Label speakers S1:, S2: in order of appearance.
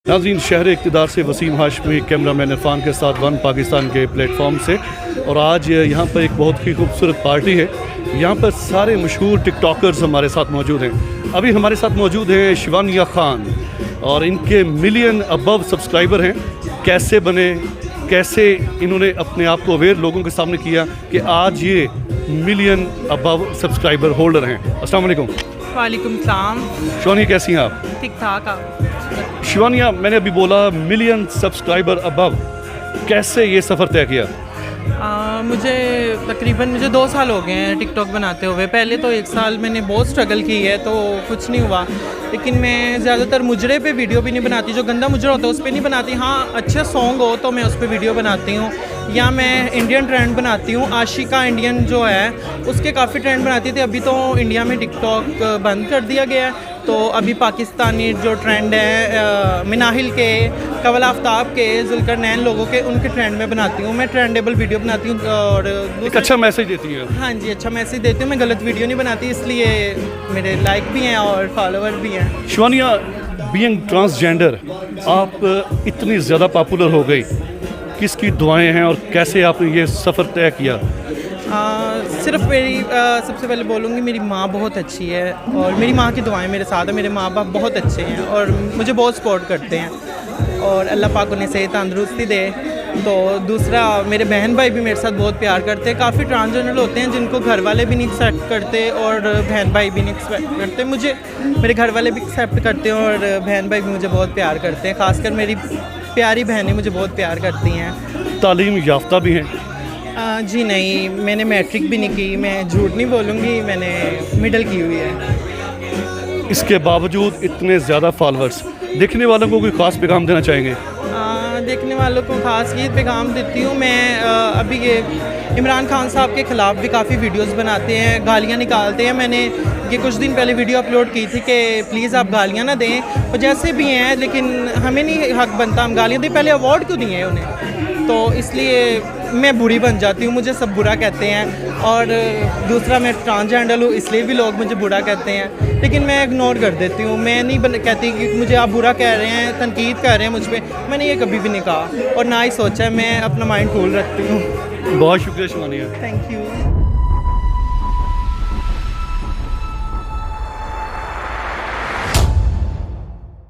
S1: नाज़रीन, शहर इक़्तिदार से वसीम हाशमी, कैमरामैन इरफान के साथ वन पाकिस्तान के प्लेटफॉर्म से। और आज यहाँ पर एक बहुत ही खूबसूरत पार्टी है। यहाँ पर सारे मशहूर टिकटॉकर्स हमारे साथ मौजूद हैं। अभी हमारे साथ मौजूद हैं शिवानिया खान और इनके मिलियन अबव सब्सक्राइबर हैं। कैसे बने, कैसे इन्होंने अपने आप को अवेयर लोगों के सामने किया कि आज ये मिलियन अबव सब्सक्राइबर होल्डर हैं। अस्सलाम वालेकुम।
S2: वालेकुम सलाम।
S1: शिवानिया, कैसी हैं आप?
S2: ठीक ठाक। आप?
S1: शिवानिया, मैंने अभी बोला मिलियन सब्सक्राइबर अबव, कैसे ये सफ़र तय किया?
S2: मुझे तकरीबन 2 साल हो गए हैं टिकटॉक बनाते हुए। पहले तो 1 साल मैंने बहुत स्ट्रगल की है तो कुछ नहीं हुआ, लेकिन मैं ज़्यादातर मुजरे पे वीडियो भी नहीं बनाती। जो गंदा मुजरा होता है उस पर नहीं बनाती। हाँ, अच्छे सॉन्ग हो तो मैं उस पर वीडियो बनाती हूँ, या मैं इंडियन ट्रेंड बनाती हूँ। आशिका इंडियन जो है उसके काफ़ी ट्रेंड बनाती थी। अभी तो इंडिया में टिकटॉक बंद कर दिया गया है, तो अभी पाकिस्तानी जो ट्रेंड है मिनाहिल के, कवल आफ्ताब के, जुल्करनैन लोगों के, उनके ट्रेंड में बनाती हूँ। मैं ट्रेंडेबल वीडियो बनाती हूँ और
S1: एक अच्छा मैसेज देती है।
S2: हाँ जी, अच्छा मैसेज देती हूँ। मैं गलत वीडियो नहीं बनाती, इसलिए मेरे लाइक भी हैं और फॉलोवर भी हैं।
S1: शिवानिया, बीइंग ट्रांसजेंडर आप इतनी ज़्यादा पॉपुलर हो गई, किसकी दुआएं हैं और कैसे आपने ये सफ़र तय किया?
S2: सिर्फ मेरी सबसे पहले बोलूँगी, मेरी माँ बहुत अच्छी है और मेरी माँ की दुआएं मेरे साथ है। मेरे माँ बाप बहुत अच्छे हैं और मुझे बहुत सपोर्ट करते हैं और अल्लाह पाक उन्हें सेहत तंदुरुस्ती दे। तो दूसरा, मेरे बहन भाई भी मेरे साथ बहुत प्यार करते हैं। काफ़ी ट्रांसजेंडर होते हैं जिनको घर वाले भी नहीं एक्सेप्ट करते और बहन भाई भी नहीं एक्सेप्ट करते। मुझे मेरे घर वाले भी एक्सेप्ट करते हैं और बहन भाई भी मुझे बहुत प्यार करते हैं। ख़ासकर मेरी प्यारी बहनें मुझे बहुत प्यार करती हैं।
S1: तालीम याफ्ता भी हैं?
S2: जी नहीं, मैंने मैट्रिक भी नहीं की। मैं झूठ नहीं बोलूँगी, मैंने मिडिल की हुई है।
S1: इसके बावजूद इतने ज़्यादा फॉलोअर्स, देखने वालों को कोई ख़ास पैगाम देना चाहेंगे?
S2: देखने वालों को ख़ास ये पैगाम देती हूँ मैं। अभी ये इमरान खान साहब के ख़िलाफ़ भी काफ़ी वीडियोस बनाते हैं, गालियाँ निकालते हैं। मैंने ये कुछ दिन पहले वीडियो अपलोड की थी कि प्लीज़ आप गालियाँ ना दें, और जैसे भी हैं, लेकिन हमें नहीं हक बनता हम गालियाँ दें। पहले अवार्ड क्यों दिए हैं उन्हें? तो इसलिए मैं बुरी बन जाती हूँ, मुझे सब बुरा कहते हैं। और दूसरा, मैं ट्रांसजेंडर हूँ इसलिए भी लोग मुझे बुरा कहते हैं, लेकिन मैं इग्नोर कर देती हूँ। मैं नहीं कहती कि मुझे आप बुरा कह रहे हैं, तनकीद कर रहे हैं मुझ पर। मैंने ये कभी भी नहीं कहा और ना ही सोचा है। मैं अपना माइंड कूल रखती हूँ।
S1: बहुत शुक्रिया शिवानिया।
S2: Thank you.